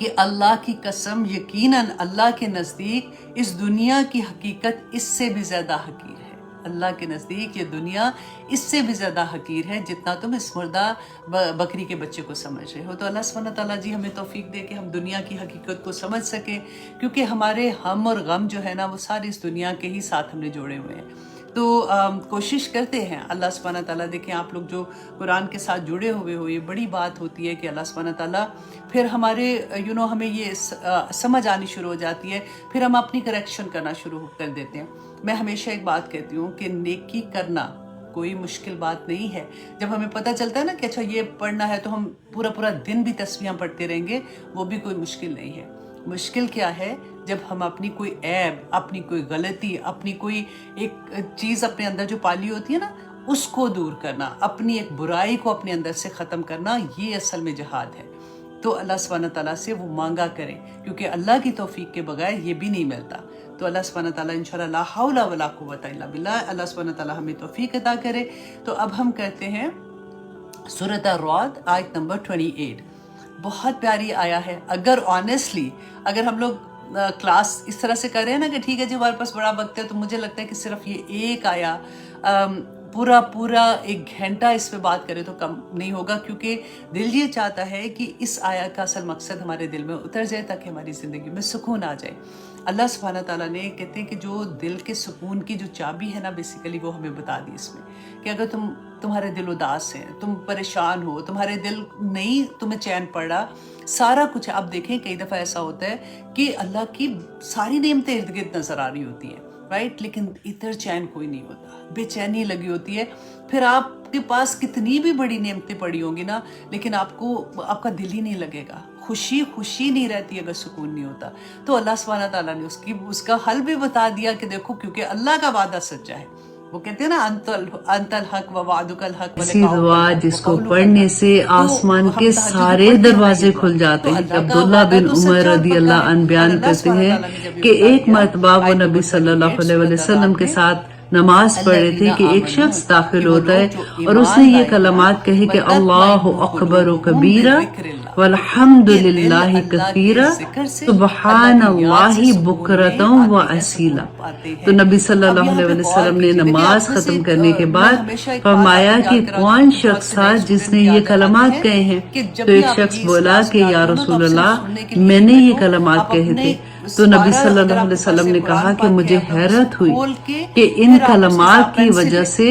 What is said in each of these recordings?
کہ اللہ کی قسم یقیناً اللہ کے نزدیک اس دنیا کی حقیقت اس سے بھی زیادہ حقیر ہے. اللہ کے نزدیک یہ دنیا اس سے بھی زیادہ حقیر ہے جتنا تم اس مردہ بکری کے بچے کو سمجھ رہے ہو. تو اللہ سبحانہ تعالیٰ جی ہمیں توفیق دے کہ ہم دنیا کی حقیقت کو سمجھ سکیں، کیونکہ ہمارے ہم اور غم جو ہے نا وہ سارے اس دنیا کے ہی ساتھ ہم نے جوڑے ہوئے ہیں. تو کوشش کرتے ہیں اللہ سبحانہ تعالیٰ، دیکھیں آپ لوگ جو قرآن کے ساتھ جڑے ہوئے ہو، یہ بڑی بات ہوتی ہے کہ اللہ سبحانہ تعالیٰ پھر ہمارے ہمیں یہ سمجھ آنی شروع ہو جاتی ہے، پھر ہم اپنی کریکشن کرنا شروع کر دیتے ہیں. میں ہمیشہ ایک بات کہتی ہوں کہ نیکی کرنا کوئی مشکل بات نہیں ہے. جب ہمیں پتہ چلتا ہے نا کہ اچھا یہ پڑھنا ہے تو ہم پورا دن بھی تسبیحاں پڑھتے رہیں گے، وہ بھی کوئی مشکل نہیں ہے. مشکل کیا ہے جب ہم اپنی کوئی عیب، اپنی کوئی غلطی، اپنی کوئی ایک چیز اپنے اندر جو پالی ہوتی ہے نا اس کو دور کرنا، اپنی ایک برائی کو اپنے اندر سے ختم کرنا، یہ اصل میں جہاد ہے. تو اللہ سبحانہ تعالیٰ سے وہ مانگا کریں، کیونکہ اللہ کی توفیق کے بغیر یہ بھی نہیں ملتا. تو اللہ سبحانہ تعالیٰ انشاءاللہ لا حول ولا قوت الا باللہ، اللہ سبحانہ تعالیٰ ہمیں توفیق عطا کرے. تو اب ہم کرتے ہیں سورۃ الرعد آیت نمبر 28. بہت پیاری آیا ہے. اگر ہم لوگ کلاس اس طرح سے کر رہے ہیں نا کہ ٹھیک ہے جی ہمارے پاس بڑا وقت ہے، تو مجھے لگتا ہے کہ صرف یہ ایک آیا پورا 1 گھنٹہ اس پہ بات کرے تو کم نہیں ہوگا، کیونکہ دل یہ چاہتا ہے کہ اس آیا کا اصل مقصد ہمارے دل میں اتر جائے تاکہ ہماری زندگی میں سکون آ جائے. اللہ سبحانہ تعالیٰ نے کہتے ہیں کہ جو دل کے سکون کی جو چابی ہے نا بیسیکلی وہ ہمیں بتا دی اس میں، کہ اگر تمہارے دل اداس ہیں، تم پریشان ہو، تمہارے دل نہیں تمہیں چین پڑ رہا، سارا کچھ ہے. اب دیکھیں کئی دفعہ ایسا ہوتا ہے کہ اللہ کی ساری نعمتیں ارد گرد نظر آ رہی ہوتی ہیں، رائٹ، لیکن ادھر چین کوئی نہیں ہوتا، بے چینی لگی ہوتی ہے. پھر آپ کے پاس کتنی بھی بڑی نعمتیں پڑی ہوں گی نا، لیکن آپ کا دل ہی نہیں لگے گا، خوشی نہیں رہتی اگر سکون نہیں ہوتا. تو اللہ سبحانہ تعالیٰ نے اس کا حل بھی بتا دیا کہ دیکھو کیونکہ اللہ کا وعدہ سچا ہے. وہ کہتے ہیں نا انت الحق و وعدک الحق. ایسی دعا جس کو پڑھنے سے آسمان کے سارے دروازے کھل جاتے ہیں. عبداللہ بن عمر رضی اللہ عنہ بیان کرتے ہیں کہ ایک مرتبہ وہ نبی صلی اللہ علیہ وسلم کے ساتھ نماز پڑھ رہے تھے کہ ایک شخص داخل ہوتا ہے اور اس نے یہ کلمات کہے کہ اللہ اکبر و کبیرہ والحمد للہ کثیرہ سبحان اللہ بکرۃ و اصیلا. تو نبی صلی اللہ علیہ وسلم نے نماز ختم کرنے کے بعد فرمایا کہ کون شخص تھا جس نے یہ کلمات کہے ہیں؟ تو ایک شخص بولا کہ یا رسول اللہ میں نے یہ کلمات کہے تھے. تو نبی صلی اللہ علیہ وسلم نے کہا کہ مجھے حیرت ہوئی کہ ان کلمات کی وجہ سے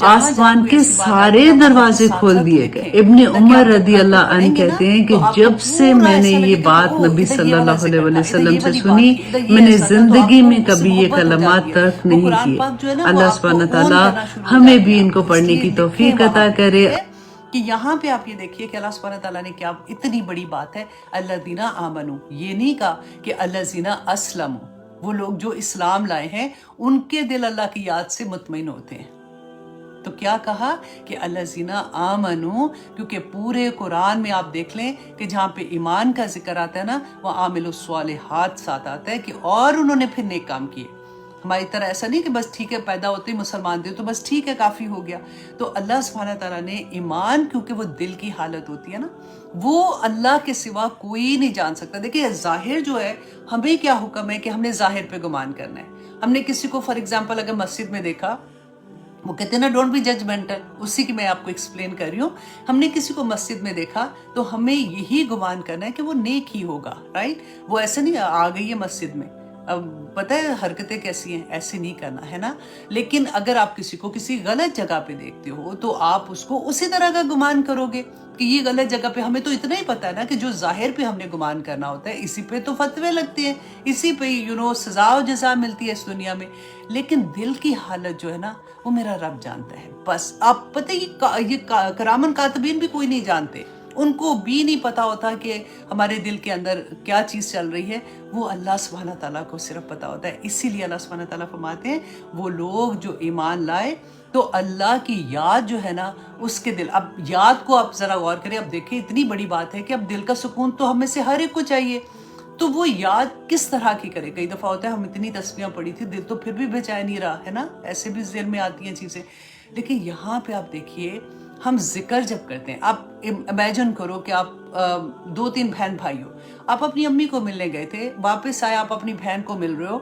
آسمان کے سارے دروازے کھول دیے گئے. ابن عمر رضی اللہ عنہ کہتے ہیں کہ جب سے میں نے یہ بات نبی صلی اللہ علیہ وسلم سے سنی، میں نے زندگی میں کبھی یہ کلمات ترک نہیں کیے. اللہ سبحانہ تعالیٰ ہمیں بھی ان کو پڑھنے کی توفیق عطا کرے. کہ یہاں پہ آپ یہ دیکھیے کہ اللہ سبحانہ تعالیٰ نے کیا اتنی بڑی بات ہے، الذین آمنوا، یہ نہیں کہا کہ الذین اسلموا. وہ لوگ جو اسلام لائے ہیں ان کے دل اللہ کی یاد سے مطمئن ہوتے ہیں. تو کیا کہا کہ الذین آمنوا، کیونکہ پورے قرآن میں آپ دیکھ لیں کہ جہاں پہ ایمان کا ذکر آتا ہے نا وہ عاملوا الصالحات ساتھ آتا ہے، کہ اور انہوں نے پھر نیک کام کیے. ہماری طرح ایسا نہیں کہ بس ٹھیک ہے پیدا ہوتے ہی مسلمان تھے تو بس ٹھیک ہے کافی ہو گیا. تو اللہ سبحانہ تعالیٰ نے ایمان، کیونکہ وہ دل کی حالت ہوتی ہے نا، وہ اللہ کے سوا کوئی نہیں جان سکتا. دیکھیں ظاہر جو ہے، ہمیں کیا حکم ہے کہ ہم نے ظاہر پہ گمان کرنا ہے. ہم نے کسی کو فار ایگزامپل اگر مسجد میں دیکھا، وہ کہتے ہیں نا ڈونٹ بی ججمنٹل، اسی کی میں آپ کو ایکسپلین کر رہی ہوں. ہم نے کسی کو مسجد میں دیکھا تو ہمیں یہی گمان کرنا ہے کہ وہ نیک ہی ہوگا، رائٹ. وہ ایسا نہیں آ گئی ہے مسجد میں، اب پتہ ہے حرکتیں کیسی ہیں، ایسے نہیں کرنا ہے نا. لیکن اگر آپ کسی کو کسی غلط جگہ پہ دیکھتے ہو تو آپ اس کو اسی طرح کا گمان کرو گے کہ یہ غلط جگہ پہ. ہمیں تو اتنا ہی پتہ ہے نا کہ جو ظاہر پہ ہم نے گمان کرنا ہوتا ہے اسی پہ تو فتوے لگتے ہیں، اسی پہ سزا و جزا ملتی ہے اس دنیا میں. لیکن دل کی حالت جو ہے نا وہ میرا رب جانتا ہے. بس آپ پتہ یہ کرامن کاتبین بھی کوئی نہیں جانتے، ان کو بھی نہیں پتا ہوتا کہ ہمارے دل کے اندر کیا چیز چل رہی ہے. وہ اللہ سبحانہ تعالیٰ کو صرف پتا ہوتا ہے. اسی لیے اللہ سبحانہ تعالیٰ فرماتے ہیں وہ لوگ جو ایمان لائے تو اللہ کی یاد جو ہے نا اس کے دل. اب یاد کو آپ ذرا غور کریں. اب دیکھیں اتنی بڑی بات ہے کہ اب دل کا سکون تو ہم میں سے ہر ایک کو چاہیے، تو وہ یاد کس طرح کی کرے. کئی دفعہ ہوتا ہے ہم اتنی تسبیحاں پڑھی تھی، دل تو پھر بھی بے چین نہیں رہا ہے نا، ایسے بھی ذہن میں آتی ہیں چیزیں. لیکن یہاں پہ آپ دیکھیے ہم ذکر جب کرتے ہیں, آپ امیجن کرو کہ آپ 2-3 بہن بھائی ہو, آپ اپنی امی کو ملنے گئے تھے, واپس آئے آپ اپنی بہن کو مل رہے ہو,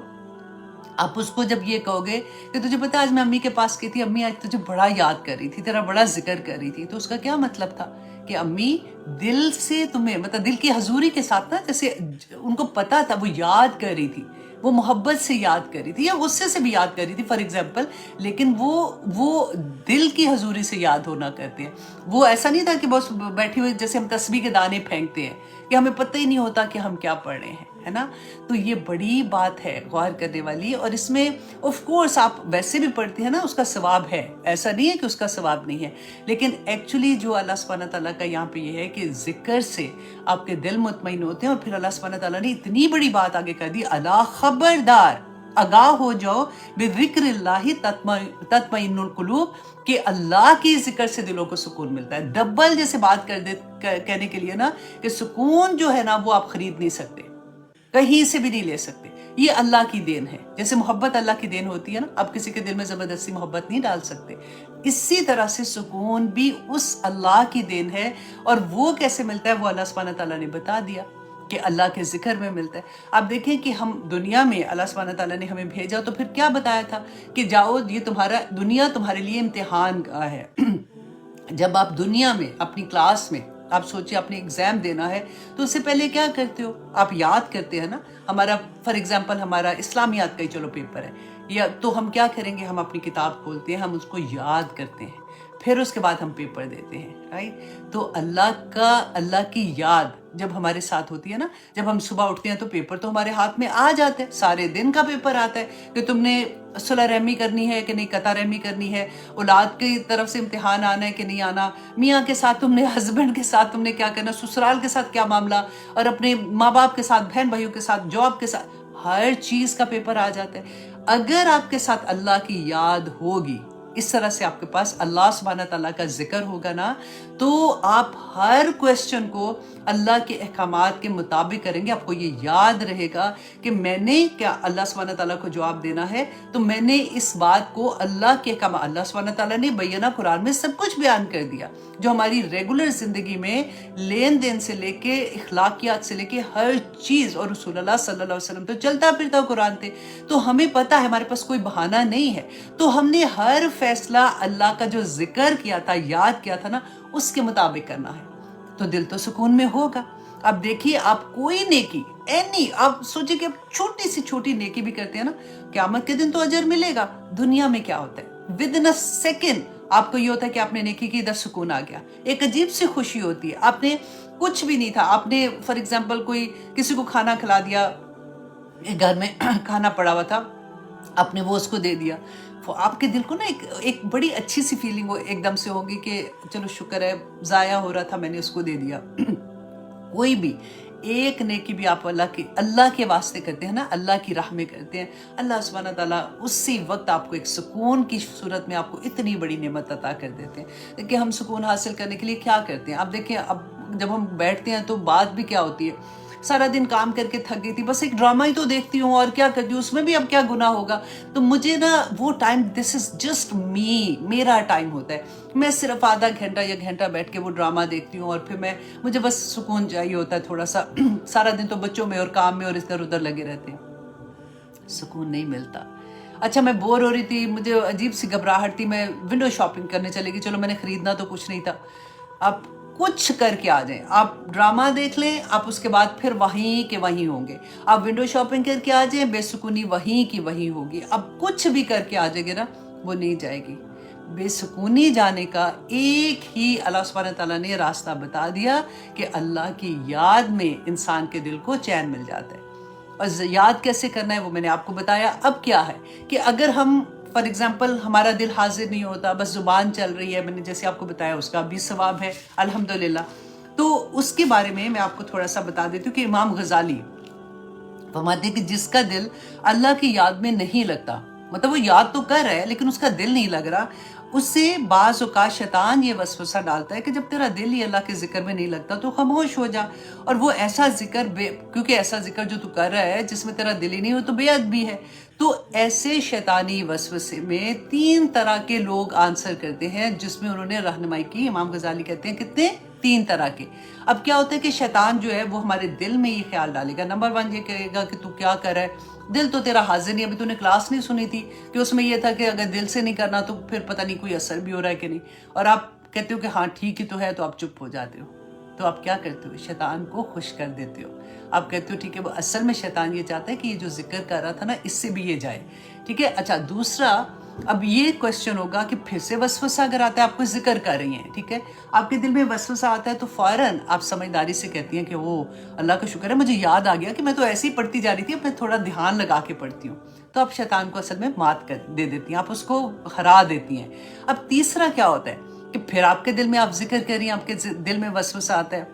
آپ اس کو جب یہ کہو گے کہ تجھے پتا آج میں امی کے پاس گئی تھی, امی آج تجھے بڑا یاد کر رہی تھی, تیرا بڑا ذکر کر رہی تھی, تو اس کا کیا مطلب تھا کہ امی دل سے تمہیں, مطلب دل کی حضوری کے ساتھ نا, جیسے ان کو پتا تھا وہ یاد کر رہی تھی, وہ محبت سے یاد کر رہی تھی یا غصے سے بھی یاد کر رہی تھی فار ایگزامپل, لیکن وہ دل کی حضوری سے یاد ہونا کرتے ہیں. وہ ایسا نہیں تھا کہ بس بیٹھی ہوئی جیسے ہم تسبیح کے دانے پھینکتے ہیں کہ ہمیں پتہ ہی نہیں ہوتا کہ ہم کیا پڑھ رہے ہیں, ہے نا. تو یہ بڑی بات ہے غور کرنے والی, اور اس میں آف کورس آپ ویسے بھی پڑھتے ہیں نا, اس کا ثواب ہے, ایسا نہیں ہے کہ اس کا ثواب نہیں ہے, لیکن ایکچولی جو اللہ سبحانہ تعالیٰ کا یہاں پہ یہ ہے کہ ذکر سے آپ کے دل مطمئن ہوتے ہیں. اور پھر اللہ سبحانہ تعالیٰ نے اتنی بڑی بات آگے کر دی, الا خبردار, آگاہ ہو جاؤ, بذکر اللہ تطمئن القلوب, کہ اللہ کی ذکر سے دلوں کو سکون ملتا ہے. ڈبل جیسے بات کہنے کے لیے نا, کہ سکون جو ہے نا وہ آپ خرید نہیں سکتے, کہیں سے بھی نہیں لے سکتے, یہ اللہ کی دین ہے. جیسے محبت اللہ کی دین ہوتی ہے نا, آپ کسی کے دل میں زبردستی محبت نہیں ڈال سکتے, اسی طرح سے سکون بھی اس اللہ کی دین ہے. اور وہ کیسے ملتا ہے وہ اللہ سبحانہ تعالیٰ نے بتا دیا کہ اللہ کے ذکر میں ملتا ہے. آپ دیکھیں کہ ہم دنیا میں اللہ سبحانہ تعالیٰ نے ہمیں بھیجا تو پھر کیا بتایا تھا کہ جاؤ, یہ تمہارا دنیا تمہارے لیے امتحان کا ہے. جب آپ دنیا میں اپنی کلاس میں آپ سوچیں اپنی ایگزام دینا ہے تو اس سے پہلے کیا کرتے ہو, آپ یاد کرتے ہیں نا. ہمارا فار ایگزامپل ہمارا اسلامیات کا ہی چلو پیپر ہے, یا تو ہم کیا کریں گے, ہم اپنی کتاب کھولتے ہیں, ہم اس کو یاد کرتے ہیں, پھر اس کے بعد ہم پیپر دیتے ہیں, رائٹ. تو اللہ کی یاد جب ہمارے ساتھ ہوتی ہے نا, جب ہم صبح اٹھتے ہیں تو پیپر تو ہمارے ہاتھ میں آ جاتے ہیں, سارے دن کا پیپر آتا ہے کہ تم نے صلح رحمی کرنی ہے کہ نہیں, قطع رحمی کرنی ہے, اولاد کی طرف سے امتحان آنا ہے کہ نہیں آنا, میاں کے ساتھ تم نے, ہسبینڈ کے ساتھ تم نے کیا کرنا, سسرال کے ساتھ کیا معاملہ, اور اپنے ماں باپ کے ساتھ, بہن بھائیوں کے ساتھ, جاب کے ساتھ, ہر چیز کا پیپر آ جاتا ہے. اگر آپ کے ساتھ اللہ کی یاد ہوگی, اس طرح سے آپ کے پاس اللہ سبحانہ تعالیٰ کا ذکر ہوگا نا, تو آپ ہر کویسچن کو اللہ کے احکامات کے مطابق کریں گے. آپ کو یہ یاد رہے گا کہ میں نے کیا اللہ سبحانہ تعالیٰ کو جواب دینا ہے, تو میں نے اس بات کو اللہ کے احکامات, اللہ سبحانہ تعالیٰ نے بینہ قرآن میں سب کچھ بیان کر دیا, جو ہماری ریگولر زندگی میں لین دین سے لے کے اخلاقیات سے لے کے ہر چیز, اور رسول اللہ صلی اللہ علیہ وسلم تو چلتا پھرتا قرآن تھے, تو ہمیں پتہ ہے, ہمارے پاس کوئی بہانہ نہیں ہے. تو ہم نے ہر فیصلہ اللہ کا جو ذکر کیا تھا, یاد کیا تھا نا, اس کے مطابق کرنا ہے, تو دل تو سکون میں ہوگا. اب دیکھیے, آپ کوئی نیکی آپ سوچیں کہ آپ چھوٹی سے چھوٹی نیکی بھی کرتے ہیں نا, قیامت کے دن تو اجر ملے گا. دنیا میں کیا ہوتا ہے, ودن اے سیکنڈ آپ کو یہ ہوتا ہے کہ آپ نے نیکی کی, ادھر سکون آ گیا, ایک عجیب سی خوشی ہوتی ہے. آپ نے کچھ بھی نہیں تھا, آپ نے فار ایگزامپل کوئی کسی کو کھانا کھلا دیا, گھر میں کھانا پڑا ہوا تھا, آپ نے وہ اس کو دے دیا, آپ کے دل کو نا ایک بڑی اچھی سی فیلنگ ایک دم سے ہوگی کہ چلو شکر ہے, ضائع ہو رہا تھا, میں نے اس کو دے دیا. کوئی بھی ایک نیکی بھی آپ اللہ کے واسطے کرتے ہیں نا, اللہ کی راہ میں کرتے ہیں, اللہ سبحانہ تعالیٰ اسی وقت آپ کو ایک سکون کی صورت میں آپ کو اتنی بڑی نعمت عطا کر دیتے ہیں. کہ ہم سکون حاصل کرنے کے لیے کیا کرتے ہیں, اب دیکھیں, اب جب ہم بیٹھتے ہیں تو بات بھی کیا ہوتی ہے, سارا دن کام کر کے تھک گئی تھی, بس ایک ڈرامہ ہی تو دیکھتی ہوں, اور کیا کرتی ہوں, اس میں بھی اب کیا گناہ ہوگا. تو مجھے نا وہ ٹائم, دس از جسٹ می, میرا ٹائم ہوتا ہے, میں صرف آدھا گھنٹہ یا گھنٹہ بیٹھ کے وہ ڈرامہ دیکھتی ہوں, اور پھر مجھے بس سکون چاہیے ہوتا ہے تھوڑا سا. سارا دن تو بچوں میں اور کام میں اور ادھر ادھر لگے رہتے ہیں, سکون نہیں ملتا. اچھا, میں بور ہو رہی تھی, مجھے عجیب سی گھبراہٹ تھی, میں ونڈو شاپنگ کرنے چلے گی, چلو میں نے خریدنا تو کچھ نہیں تھا. آپ کچھ کر کے آ جائیں, آپ ڈرامہ دیکھ لیں, آپ اس کے بعد پھر وہیں کے وہیں ہوں گے. آپ ونڈو شاپنگ کر کے آ جائیں, بے سکونی وہیں کی وہیں ہوگی. اب کچھ بھی کر کے آ جائیں گے نا, وہ نہیں جائے گی. بے سکونی جانے کا ایک ہی اللہ سبحانہ تعالیٰ نے راستہ بتا دیا کہ اللہ کی یاد میں انسان کے دل کو چین مل جاتا ہے. اور یاد کیسے کرنا ہے وہ میں نے آپ کو بتایا. اب کیا ہے کہ اگر ہم فار ایگزامپل ہمارا دل حاضر نہیں ہوتا, بس زبان چل رہی ہے, میں نے جیسے آپ کو بتایا اس کا بھی ثواب ہے الحمدللہ. تو اس کے بارے میں آپ کو تھوڑا سا بتا دیتی ہوں کہ امام غزالی فرماتے ہیں کہ جس کا دل اللہ کی یاد میں نہیں لگتا, مطلب وہ یاد تو کر رہا ہے لیکن اس کا دل نہیں لگ رہا, اس سے بعض اوقات شیطان یہ وسوسہ ڈالتا ہے کہ جب تیرا دل ہی اللہ کے ذکر میں نہیں لگتا تو خاموش ہو جا، اور وہ ایسا ذکر کیونکہ ایسا ذکر جو تو کر رہا ہے جس میں تیرا دل ہی نہیں ہو تو بے ادبی ہے۔ تو ایسے شیطانی وسوسے میں 3 طرح کے لوگ آنسر کرتے ہیں جس میں انہوں نے رہنمائی کی۔ امام غزالی کہتے ہیں کتنے؟ 3 طرح کے۔ اب کیا ہوتا ہے کہ شیطان جو ہے وہ ہمارے دل میں یہ خیال ڈالے گا، نمبر 1 یہ کہے گا کہ تو کیا کر رہا ہے، دل تو تیرا حاضر نہیں، ابھی تو نے کلاس نہیں سنی تھی کہ اس میں یہ تھا کہ اگر دل سے نہیں کرنا تو پھر پتہ نہیں کوئی اثر بھی ہو رہا ہے کہ نہیں، اور آپ کہتے ہو کہ ہاں ٹھیک ہی تو ہے، تو آپ چپ ہو جاتے ہو۔ تو آپ کیا کرتے ہو؟ شیطان کو خوش کر دیتے ہو۔ آپ کہتے ہو ٹھیک ہے، وہ اصل میں شیطان یہ چاہتا ہے کہ یہ جو ذکر کر رہا تھا نا اس سے بھی یہ جائے، ٹھیک ہے۔ اچھا دوسرا، اب یہ کوشچن ہوگا کہ پھر سے وسوسہ اگر آتا ہے، آپ کوئی ذکر کر رہی ہیں، ٹھیک ہے، آپ کے دل میں وسوسہ آتا ہے تو فوراً آپ سمجھداری سے کہتی ہیں کہ وہ اللہ کا شکر ہے مجھے یاد آ گیا کہ میں تو ایسے ہی پڑھتی جا رہی تھی، اب میں تھوڑا دھیان لگا کے پڑھتی ہوں، تو آپ شیطان کو اصل میں مات دے دیتی ہیں، آپ اس کو ہرا دیتی ہیں۔ اب تیسرا کیا ہوتا ہے کہ پھر آپ کے دل میں آپ ذکر کر رہی ہیں، آپ کے دل میں وسوسہ آتا ہے،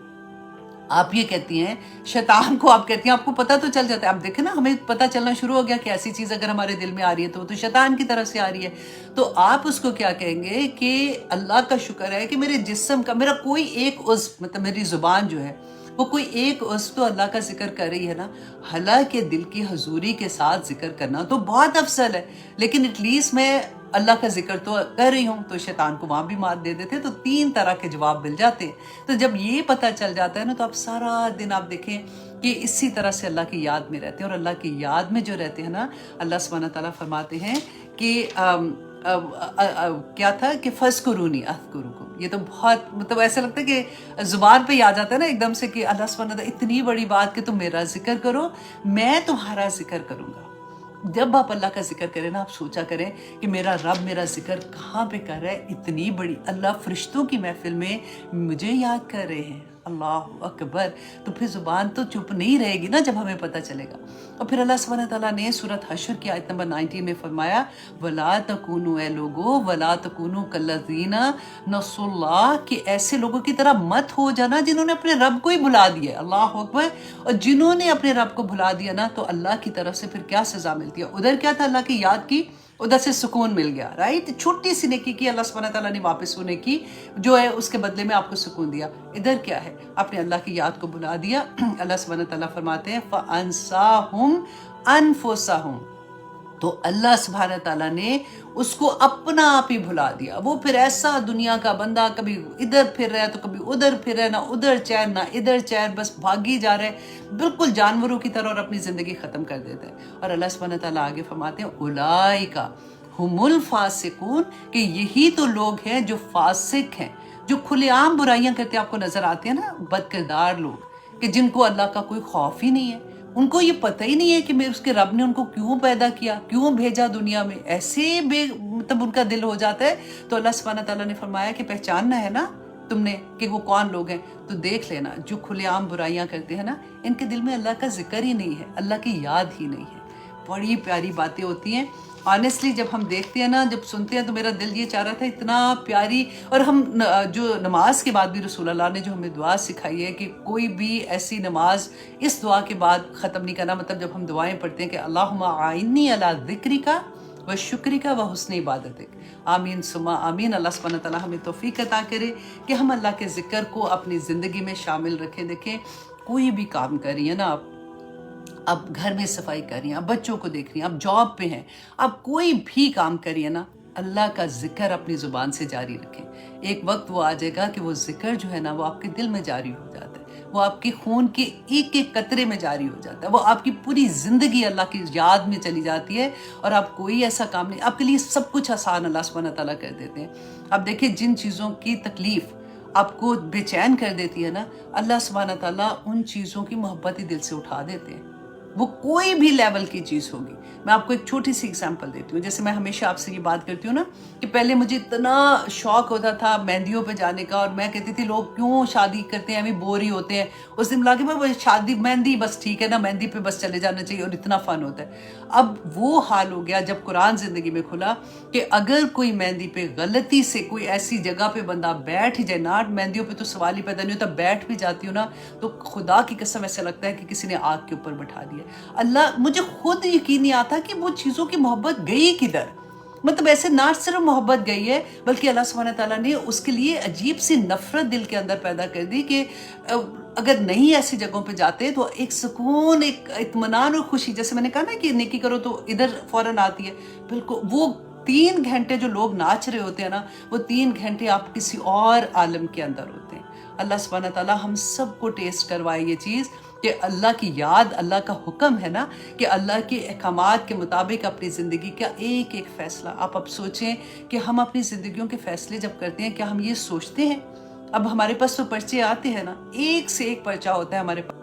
آپ یہ کہتی ہیں شیطان کو، آپ کہتی ہیں آپ کو پتہ تو چل جاتا ہے، آپ دیکھیں نا ہمیں پتہ چلنا شروع ہو گیا کہ ایسی چیز اگر ہمارے دل میں آ رہی ہے تو وہ تو شیطان کی طرف سے آ رہی ہے، تو آپ اس کو کیا کہیں گے کہ اللہ کا شکر ہے کہ میرے جسم کا میرا کوئی ایک عضو، مطلب میری زبان جو ہے وہ کوئی ایک عضو تو اللہ کا ذکر کر رہی ہے نا، حالانکہ دل کی حضوری کے ساتھ ذکر کرنا تو بہت افضل ہے، لیکن ایٹ لیسٹ میں اللہ کا ذکر تو کر رہی ہوں، تو شیطان کو وہاں بھی مات دے دیتے۔ تو 3 طرح کے جواب مل جاتے ہیں۔ تو جب یہ پتہ چل جاتا ہے نا تو آپ سارا دن آپ دیکھیں کہ اسی طرح سے اللہ کی یاد میں رہتے ہیں، اور اللہ کی یاد میں جو رہتے ہیں نا، اللہ سبحانہ تعالیٰ فرماتے ہیں کہ کیا تھا کہ فَاذْكُرُونِي أَذْكُرُكُمْ، یہ تو بہت مطلب ایسا لگتا ہے کہ زبان پہ آ جاتا ہے نا ایک دم سے کہ اللہ سبحانہ تعالیٰ اتنی بڑی بات کہ تم میرا ذکر کرو، میں تمہارا ذکر کروں گا۔ جب آپ اللہ کا ذکر کریں نا، آپ سوچا کریں کہ میرا رب میرا ذکر کہاں پہ کر رہا ہے، اتنی بڑی اللہ فرشتوں کی محفل میں مجھے یاد کر رہے ہیں، اللہ اکبر، تو پھر زبان تو چپ نہیں رہے گی نا جب ہمیں پتہ چلے گا۔ اور پھر اللہ سبحانہ تعالیٰ نے سورۃ حشر کی آیت نمبر 19 میں فرمایا وَلَا تَكُونُوا، اے لوگو وَلَا تَكُونُوا كَالَّذِينَ نَسُوا اللَّهَ، کہ ایسے لوگوں کی طرح مت ہو جانا جنہوں نے اپنے رب کو ہی بھلا دیا، اللہ اکبر، اور جنہوں نے اپنے رب کو بھلا دیا نا تو اللہ کی طرف سے پھر کیا سزا ملتی ہے۔ ادھر کیا تھا، اللہ کی یاد کی، ادھر سے سکون مل گیا، رائٹ، چھوٹی سی نیکی کی اللہ سبحانہ تعالیٰ نے واپس ہونے کی جو ہے اس کے بدلے میں آپ کو سکون دیا۔ ادھر کیا ہے، آپ نے اللہ کی یاد کو بھلا دیا۔ اللہ سبحانہ تعالیٰ فرماتے ہیں فَأَنسَاهُمْ أَنفُسَهُمْ، تو اللہ سبحانہ تعالیٰ نے اس کو اپنا آپ ہی بھلا دیا۔ وہ پھر ایسا دنیا کا بندہ کبھی ادھر پھر رہا ہے تو کبھی ادھر پھر رہا ہے، نہ ادھر چین نہ ادھر چین، بس بھاگی جا رہے ہیں بالکل جانوروں کی طرح، اور اپنی زندگی ختم کر دیتا ہے۔ اور اللہ سبحانہ تعالیٰ آگے فرماتے ہیں اولئک ھم الفاسقون، کہ یہی تو لوگ ہیں جو فاسق ہیں، جو کھلے عام برائیاں کرتے آپ کو نظر آتے ہیں نا، بد کردار لوگ، کہ جن کو اللہ کا کوئی خوف ہی نہیں ہے، ان کو یہ پتہ ہی نہیں ہے کہ اس کے رب نے ان کو کیوں پیدا کیا، کیوں بھیجا دنیا میں، ایسے مطلب ان کا دل ہو جاتا ہے۔ تو اللہ سبحانہ تعالیٰ نے فرمایا کہ پہچاننا ہے نا تم نے کہ وہ کون لوگ ہیں، تو دیکھ لینا جو کھلے عام برائیاں کرتے ہیں نا، ان کے دل میں اللہ کا ذکر ہی نہیں ہے، اللہ کی یاد ہی نہیں ہے۔ بڑی پیاری باتیں ہوتی ہیں آنیسٹلی، جب ہم دیکھتے ہیں نا، جب سنتے ہیں تو میرا دل یہ چاہ رہا تھا اتنا پیاری۔ اور ہم جو نماز کے بعد بھی رسول اللہ نے جو ہمیں دعا سکھائی ہے کہ کوئی بھی ایسی نماز اس دعا کے بعد ختم نہیں کرنا، مطلب جب ہم دعائیں پڑھتے ہیں کہ اللہم اعنی علی ذکرک و شکرک و حسن عبادتک، آمین ثم آمین۔ اللہ سبحانہ تعالیٰ ہمیں توفیق عطا کرے کہ ہم اللہ کے ذکر کو اپنی زندگی میں شامل رکھیں۔ دیکھیں کوئی بھی کام کر رہی ہے نا آپ گھر میں صفائی کر رہی ہیں، آپ بچوں کو دیکھ رہی ہیں، آپ جاب پہ ہیں، آپ کوئی بھی کام کر رہی ہیں نا، اللہ کا ذکر اپنی زبان سے جاری رکھیں۔ ایک وقت وہ آ جائے گا کہ وہ ذکر جو ہے نا وہ آپ کے دل میں جاری ہو جاتا ہے، وہ آپ کے خون کے ایک ایک قطرے میں جاری ہو جاتا ہے، وہ آپ کی پوری زندگی اللہ کی یاد میں چلی جاتی ہے، اور آپ کوئی ایسا کام نہیں، آپ کے لیے سب کچھ آسان اللہ سبحانہ تعالیٰ کر دیتے ہیں۔ اب دیکھیں جن چیزوں کی تکلیف آپ کو بے چین کر دیتی ہے نا، اللہ سبحانہ تعالیٰ ان چیزوں کی محبت ہی دل سے اٹھا دیتے ہیں، وہ کوئی بھی لیول کی چیز ہوگی۔ میں آپ کو ایک چھوٹی سی اگزامپل دیتی ہوں، جیسے میں ہمیشہ آپ سے یہ بات کرتی ہوں نا کہ پہلے مجھے اتنا شوق ہوتا تھا مہندیوں پہ جانے کا، اور میں کہتی تھی لوگ کیوں شادی کرتے ہیں، ہمیں بور ہی ہوتے ہیں، اس دن ملا کے وہ شادی مہندی بس ٹھیک ہے نا، مہندی پہ بس چلے جانا چاہیے اور اتنا فن ہوتا ہے۔ اب وہ حال ہو گیا جب قرآن زندگی میں کھلا کہ اگر کوئی مہندی پہ غلطی سے کوئی ایسی جگہ پہ بندہ بیٹھ ہی جائے نا، مہندیوں پہ تو سوال ہی پیدا نہیں ہوتا، بیٹھ بھی جاتی ہوں نا تو خدا کی قسم ایسا لگتا ہے کہ کسی نے آگ کے اوپر بٹھا دیا۔ اللہ، مجھے خود یقین نہیں آتا کہ وہ چیزوں کی محبت گئی کدھر، مطلب ایسے نہ صرف محبت گئی ہے بلکہ اللہ سبحانہ تعالیٰ نے اس کے لیے عجیب سی نفرت دل کے اندر پیدا کر دی کہ اگر نہیں ایسی جگہوں پہ جاتے تو ایک سکون، ایک اطمینان اور خوشی، جیسے میں نے کہا نا کہ نیکی کرو تو ادھر فوراً آتی ہے، بالکل وہ 3 گھنٹے جو لوگ ناچ رہے ہوتے ہیں نا، وہ 3 گھنٹے آپ کسی اور عالم کے اندر ہوتے ہیں۔ اللہ سبحانہ تعالیٰ ہم سب کو ٹیسٹ کروائے یہ چیز کہ اللہ کی یاد، اللہ کا حکم ہے نا کہ اللہ کے احکامات کے مطابق اپنی زندگی کا ایک ایک فیصلہ، آپ اب سوچیں کہ ہم اپنی زندگیوں کے فیصلے جب کرتے ہیں کیا ہم یہ سوچتے ہیں؟ اب ہمارے پاس تو پرچے آتے ہیں نا، ایک سے ایک پرچہ ہوتا ہے ہمارے پاس،